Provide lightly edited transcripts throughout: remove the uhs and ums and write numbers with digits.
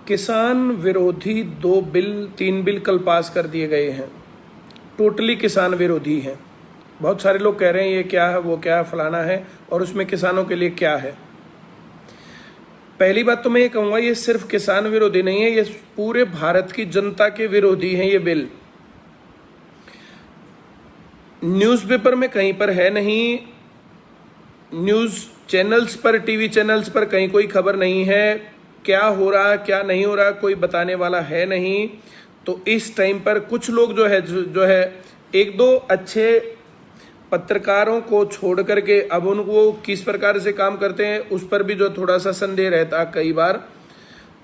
किसान विरोधी 3 बिल कल पास कर दिए गए हैं। टोटली किसान विरोधी हैं। बहुत सारे लोग कह रहे हैं ये क्या है, वो क्या है, फलाना है, और उसमें किसानों के लिए क्या है। पहली बात तो मैं ये कहूँगा, ये सिर्फ किसान विरोधी नहीं है, ये पूरे भारत की जनता के विरोधी हैं ये बिल। न्यूज़पेपर में कहीं पर है नहीं, न्यूज़ चैनल्स पर, टीवी चैनल्स पर कहीं कोई खबर नहीं है, क्या हो रहा क्या नहीं हो रहा कोई बताने वाला है नहीं। तो इस टाइम पर कुछ लोग जो है एक दो अच्छे पत्रकारों को छोड़ करके अब उनको किस प्रकार से काम करते हैं उस पर भी जो थोड़ा सा संदेह रहता है कई बार।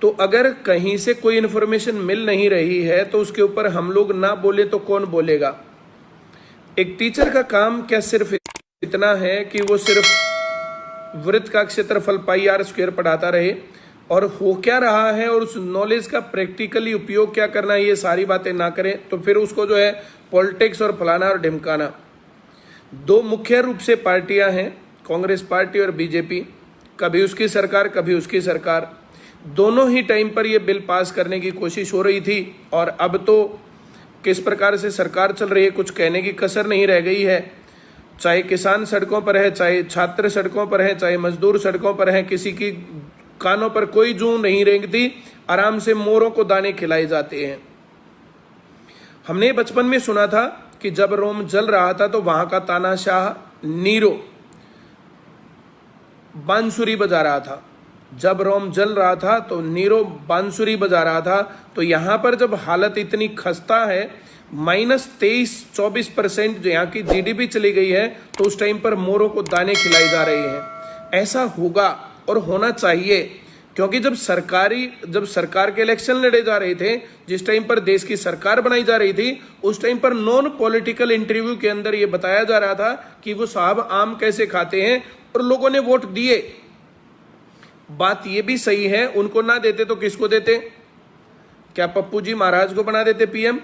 तो अगर कहीं से कोई इन्फॉर्मेशन मिल नहीं रही है तो उसके ऊपर हम लोग ना बोले तो कौन बोलेगा। एक टीचर का काम क्या सिर्फ इतना है कि वो सिर्फ वृत्त का क्षेत्रफल पाई आर स्क्वायर पढ़ाता रहे और हो क्या रहा है और उस नॉलेज का प्रैक्टिकली उपयोग क्या करना है ये सारी बातें ना करें, तो फिर उसको जो है पॉलिटिक्स और फलाना और ढिमकाना। दो मुख्य रूप से पार्टियां हैं, कांग्रेस पार्टी और बीजेपी, कभी उसकी सरकार कभी उसकी सरकार। दोनों ही टाइम पर यह बिल पास करने की कोशिश हो रही थी और अब तो किस प्रकार से सरकार चल रही है कुछ कहने की कसर नहीं रह गई है। चाहे किसान सड़कों पर है, चाहे छात्र सड़कों पर है, चाहे मजदूर सड़कों पर है, किसी की कानों पर कोई जूं नहीं रेंगती, आराम से मोरों को दाने खिलाए जाते हैं। हमने बचपन में सुना था कि जब रोम जल रहा था तो वहां का तानाशाह नीरो बांसुरी बजा रहा था। जब रोम जल रहा था तो नीरो बांसुरी बजा रहा था। तो यहां पर जब हालत इतनी खस्ता है, -23-24% जो यहाँ की जीडीपी चली गई है, तो उस टाइम पर मोरों को दाने खिलाए जा रहे हैं। ऐसा होगा और होना चाहिए, क्योंकि जब सरकार के इलेक्शन लड़े जा रहे थे, जिस टाइम पर देश की सरकार बनाई जा रही थी, उस टाइम पर नॉन पॉलिटिकल इंटरव्यू के अंदर यह बताया जा रहा था कि वो साहब आम कैसे खाते हैं और लोगों ने वोट दिए। बात यह भी सही है, उनको ना देते तो किसको देते? क्या पप्पू जी महाराज को बना देते पीएम?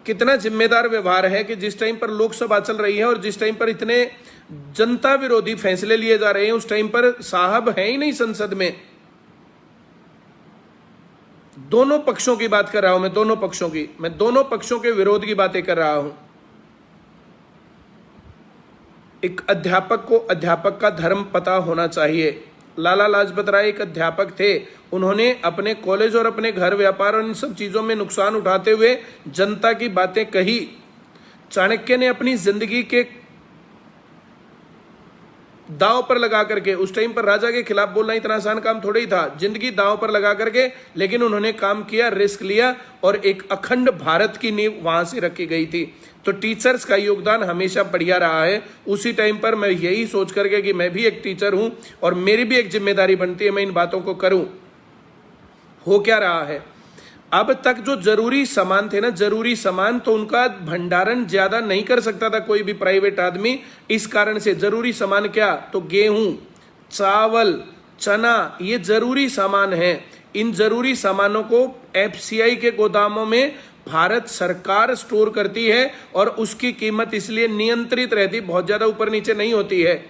कितना जिम्मेदार व्यवहार है कि जिस टाइम पर लोकसभा चल रही है और जिस टाइम पर इतने जनता विरोधी फैसले लिए जा रहे हैं, उस टाइम पर साहब है ही नहीं संसद में। दोनों पक्षों की बात कर रहा हूं मैं, दोनों पक्षों के विरोध की बातें कर रहा हूं। एक अध्यापक को अध्यापक का धर्म पता होना चाहिए। लाला लाजपत राय एक अध्यापक थे, उन्होंने अपने कॉलेज और अपने घर व्यापार और इन सब चीजों में नुकसान उठाते हुए जनता की बातें कही। चाणक्य ने अपनी जिंदगी के दांव पर लगा करके, उस टाइम पर राजा के खिलाफ बोलना इतना आसान काम थोड़ा ही था, जिंदगी दांव पर लगा करके, लेकिन उन्होंने काम किया, रिस्क लिया और एक अखंड भारत की नींव वहां से रखी गई थी। तो टीचर्स का योगदान हमेशा बढ़िया रहा है। उसी टाइम पर मैं यही सोच करके कि मैं भी एक टीचर हूं और मेरी भी एक जिम्मेदारी बनती है मैं इन बातों को करूं। हो क्या रहा है, अब तक जो जरूरी सामान थे ना, जरूरी सामान, तो उनका भंडारण ज्यादा नहीं कर सकता था कोई भी प्राइवेट आदमी। इस कारण से जरूरी सामान क्या, तो गेहूं, चावल, चना, ये जरूरी सामान है। इन जरूरी सामानों को एफसीआई के गोदामों में भारत सरकार स्टोर करती है और उसकी कीमत इसलिए नियंत्रित रहती, बहुत ज्यादा ऊपर नीचे नहीं होती है।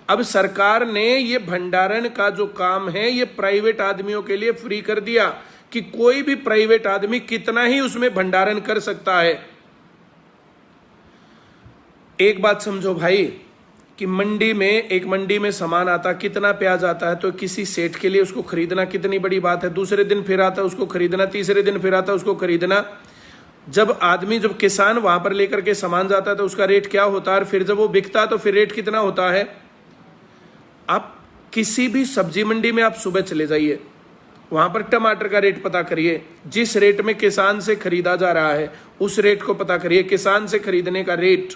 अब सरकार ने ये भंडारण का जो काम है ये प्राइवेट आदमियों के लिए फ्री कर दिया कि कोई भी प्राइवेट आदमी कितना ही उसमें भंडारण कर सकता है। एक बात समझो भाई कि एक मंडी में सामान आता, कितना प्याज आता है, तो किसी सेठ के लिए उसको खरीदना कितनी बड़ी बात है। दूसरे दिन फिर आता उसको खरीदना, तीसरे दिन फिर आता उसको खरीदना। जब किसान वहां पर लेकर के सामान जाता है तो उसका रेट क्या होता है, और फिर जब वो बिकता है तो फिर रेट कितना होता है। आप किसी भी सब्जी मंडी में आप सुबह चले जाइए, वहां पर टमाटर का रेट पता करिए, जिस रेट में किसान से खरीदा जा रहा है उस रेट को पता करिए। किसान से खरीदने का रेट,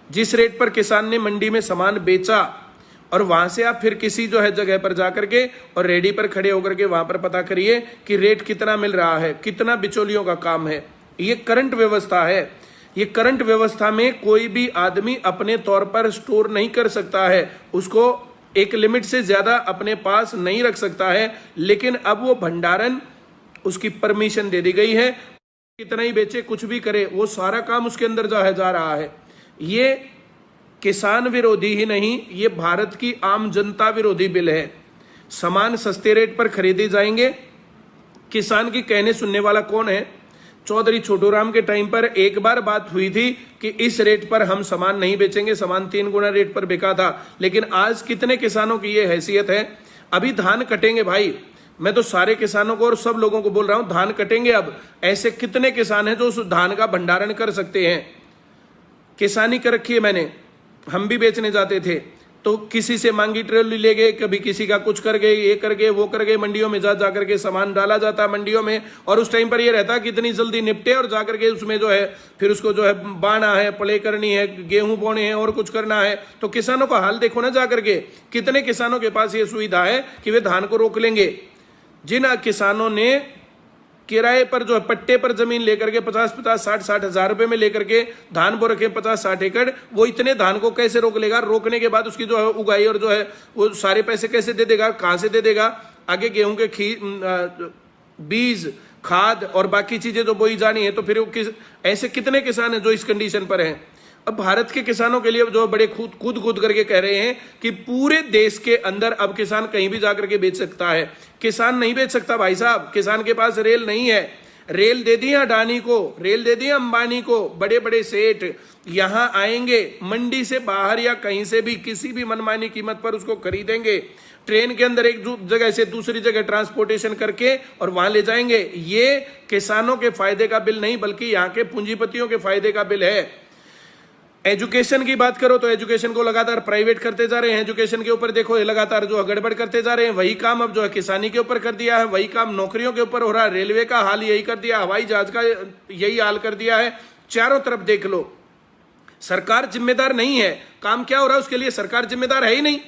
जिस रेट पर किसान ने मंडी में सामान बेचा, और वहां से आप फिर किसी जो है जगह पर जाकर के और रेडी पर खड़े होकर के वहां पर पता करिए कि रेट कितना मिल रहा है, कितना बिचौलियों का काम है। ये करंट व्यवस्था है। ये करंट व्यवस्था में कोई भी आदमी अपने तौर पर स्टोर नहीं कर सकता है, उसको एक लिमिट से ज्यादा अपने पास नहीं रख सकता है। लेकिन अब वो भंडारण, उसकी परमिशन दे दी गई है, कितना ही बेचे, कुछ भी करे, वो सारा काम उसके अंदर जा रहा है। ये किसान विरोधी ही नहीं, ये भारत की आम जनता विरोधी बिल है। सामान सस्ते रेट पर खरीदे जाएंगे, किसान की कहने सुनने वाला कौन है? चौधरी छोटूराम के टाइम पर एक बार बात हुई थी कि इस रेट पर हम सामान नहीं बेचेंगे, सामान 3 गुना रेट पर बिका था। लेकिन आज कितने किसानों की ये हैसियत है? अभी धान कटेंगे भाई, मैं तो सारे किसानों को और सब लोगों को बोल रहा हूं, धान कटेंगे। अब ऐसे कितने किसान हैं जो उस धान का भंडारण कर सकते हैं? किसानी कर रखी है मैंने, हम भी बेचने जाते थे तो किसी से मांगी ट्रॉली ले गए, कभी किसी का कुछ कर गए, ये कर गए, वो कर गए, मंडियों में जा करके सामान डाला जाता मंडियों में। और उस टाइम पर ये रहता कि इतनी जल्दी निपटे और जा करके उसमें जो है फिर उसको जो है बाना है, प्ले करनी है, गेहूं बोने हैं और कुछ करना है। तो किसानों का हाल देखो ना जा करके, कितने किसानों के पास ये सुविधा है कि वे धान को रोक लेंगे। जिन किसानों ने किराए पर जो है पट्टे पर जमीन लेकर के 50-50, 60-60 हजार रुपए में लेकर के धान बो रखे 50-60 एकड़, वो इतने धान को कैसे रोक लेगा? रोकने के बाद उसकी जो है उगाई और जो है वो सारे पैसे कैसे दे देगा? कहां से दे देगा? आगे गेहूं के बीज, खाद और बाकी चीजें जो बोई जानी है, तो फिर ऐसे कितने किसान हैं जो इस कंडीशन पर हैं? अब भारत के किसानों के लिए जो बड़े कूद करके कह रहे हैं कि पूरे देश के अंदर अब किसान कहीं भी जाकर के बेच सकता है। किसान नहीं बेच सकता भाई साहब, किसान के पास रेल नहीं है। रेल दे दी अडानी को, रेल दे दी अंबानी को, बड़े बड़े सेठ यहां आएंगे, मंडी से बाहर या कहीं से भी किसी भी मनमानी कीमत पर उसको खरीदेंगे, ट्रेन के अंदर एक जगह से दूसरी जगह ट्रांसपोर्टेशन करके और वहां ले जाएंगे। ये किसानों के फायदे का बिल नहीं, बल्कि यहाँ के पूंजीपतियों के फायदे का बिल है। एजुकेशन की बात करो तो एजुकेशन को लगातार प्राइवेट करते जा रहे हैं। एजुकेशन के ऊपर देखो, ये लगातार जो गड़बड़ करते जा रहे हैं। वही काम अब जो है किसानी के ऊपर कर दिया है, वही काम नौकरियों के ऊपर हो रहा है। रेलवे का हाल यही कर दिया, हवाई जहाज का यही हाल कर दिया है। चारों तरफ देख लो, सरकार जिम्मेदार नहीं है। काम क्या हो रहा है उसके लिए सरकार जिम्मेदार है ही नहीं,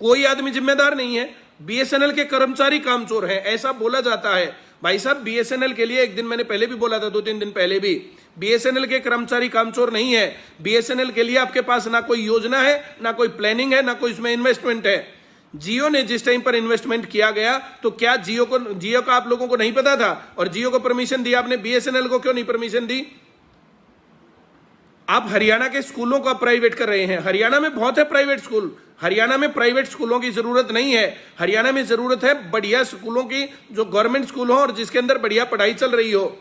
कोई आदमी जिम्मेदार नहीं है। बीएसएनएल के कर्मचारी कामचोर हैं, ऐसा बोला जाता है। भाई साहब, बीएसएनएल के लिए एक दिन मैंने पहले भी बोला था, 2-3 दिन पहले भी, बीएसएनएल के कर्मचारी कामचोर नहीं है। बीएसएनएल के लिए आपके पास ना कोई योजना है, ना कोई प्लानिंग है, ना कोई इसमें इन्वेस्टमेंट है। जियो ने जिस टाइम पर इन्वेस्टमेंट किया गया, तो क्या जियो का आप लोगों को नहीं पता था? और जियो को परमिशन दिया आपने, बीएसएनएल को क्यों नहीं परमिशन दी? आप हरियाणा के स्कूलों का प्राइवेट कर रहे हैं। हरियाणा में बहुत है प्राइवेट स्कूल, हरियाणा में प्राइवेट स्कूलों की जरूरत नहीं है। हरियाणा में जरूरत है बढ़िया स्कूलों की, जो गवर्नमेंट स्कूल हो और जिसके अंदर बढ़िया पढ़ाई चल रही हो।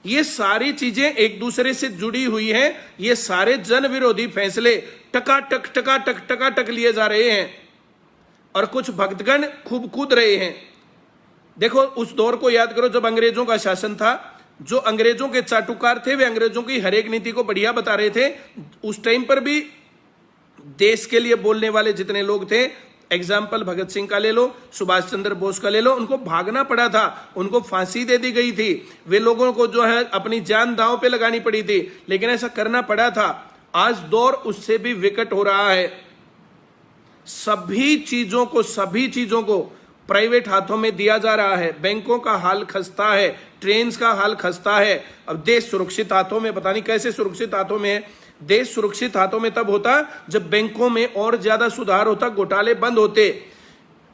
ये सारी चीजें एक दूसरे से जुड़ी हुई हैं। ये सारे जन विरोधी फैसले टकाटक लिए जा रहे हैं और कुछ भक्तगण खूब कूद रहे हैं। देखो, उस दौर को याद करो जब अंग्रेजों का शासन था। जो अंग्रेजों के चाटुकार थे वे अंग्रेजों की हर एक नीति को बढ़िया बता रहे थे। उस टाइम पर भी देश के लिए बोलने वाले जितने लोग थे, एग्जाम्पल भगत सिंह का ले लो, सुभाष चंद्र बोस का ले लो, उनको भागना पड़ा था, उनको फांसी दे दी गई थी। वे लोगों को जो है अपनी जान दांव पे लगानी पड़ी थी, लेकिन ऐसा करना पड़ा था। आज दौर उससे भी विकट हो रहा है। सभी चीजों को प्राइवेट हाथों में दिया जा रहा है। बैंकों का हाल खस्ता है, ट्रेन का हाल खस्ता है। अब देश सुरक्षित हाथों में, पता नहीं कैसे सुरक्षित हाथों में है। देश सुरक्षित हाथों में तब होता जब बैंकों में और ज्यादा सुधार होता, घोटाले बंद होते।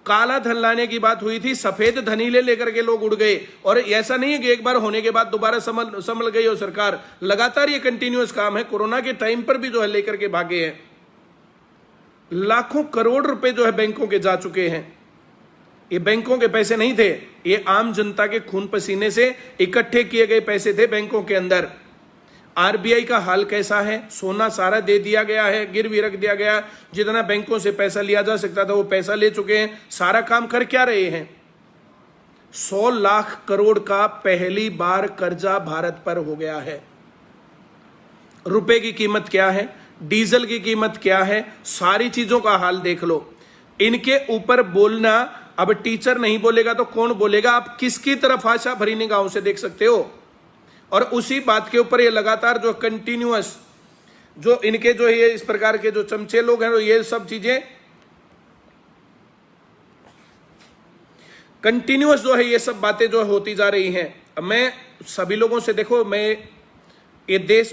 काला धन लाने की बात हुई थी, सफेद धनीले लेकर के लोग उड़ गए। और ऐसा नहीं है कि एक बार होने के बाद दोबारा संभल गई हो सरकार। लगातार ये कंटिन्यूअस काम है। कोरोना के टाइम पर भी जो है लेकर के भागे हैं। लाखों करोड़ रुपए जो है बैंकों के जा चुके हैं। ये बैंकों के पैसे नहीं थे, ये आम जनता के खून पसीने से इकट्ठे किए गए पैसे थे बैंकों के अंदर। आरबीआई का हाल कैसा है? सोना सारा दे दिया गया है, गिरवी रख दिया गया। जितना बैंकों से पैसा लिया जा सकता था वो पैसा ले चुके हैं। सारा काम कर क्या रहे हैं? 100 लाख करोड़ का पहली बार कर्जा भारत पर हो गया है। रुपए की कीमत क्या है, डीजल की कीमत क्या है, सारी चीजों का हाल देख लो। इनके ऊपर बोलना, अब टीचर नहीं बोलेगा तो कौन बोलेगा? आप किसकी तरफ आशा भरी निगाहों से देख सकते हो? और उसी बात के ऊपर ये लगातार जो कंटिन्यूअस जो इनके जो ये इस प्रकार के जो चमचे लोग हैं, ये सब चीजें कंटिन्यूअस जो है ये सब बातें जो होती जा रही हैं। अब मैं सभी लोगों से, देखो, मैं ये देश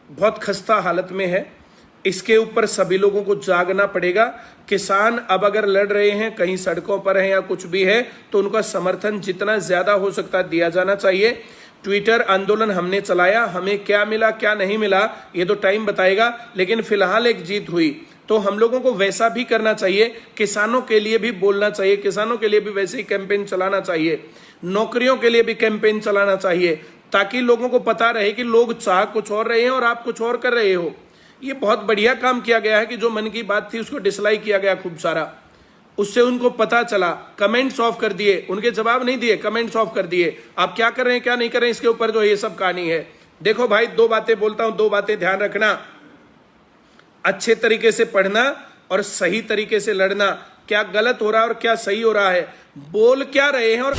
बहुत खस्ता हालत में है। इसके ऊपर सभी लोगों को जागना पड़ेगा। किसान अब अगर लड़ रहे हैं, कहीं सड़कों पर हैं या कुछ भी है, तो उनका समर्थन जितना ज्यादा हो सकता है दिया जाना चाहिए। ट्विटर आंदोलन हमने चलाया, हमें क्या मिला क्या नहीं मिला ये तो टाइम बताएगा। लेकिन फिलहाल एक जीत हुई। तो हम लोगों को वैसा भी करना चाहिए, किसानों के लिए भी बोलना चाहिए, किसानों के लिए भी वैसे ही कैंपेन चलाना चाहिए, नौकरियों के लिए भी कैंपेन चलाना चाहिए, ताकि लोगों को पता रहे कि लोग चाह कुछ और रहे हैं और आप कुछ और कर रहे हो। ये बहुत बढ़िया काम किया गया है कि जो मन की बात थी उसको डिसलाइक किया गया खूब सारा, उससे उनको पता चला, कमेंट्स ऑफ कर दिए, उनके जवाब नहीं दिए, कमेंट्स ऑफ कर दिए। आप क्या कर रहे हैं क्या नहीं कर रहे हैं इसके ऊपर जो ये सब कहानी है। देखो भाई, दो बातें बोलता हूं, दो बातें ध्यान रखना, अच्छे तरीके से पढ़ना और सही तरीके से लड़ना। क्या गलत हो रहा है और क्या सही हो रहा है, बोल क्या रहे हैं और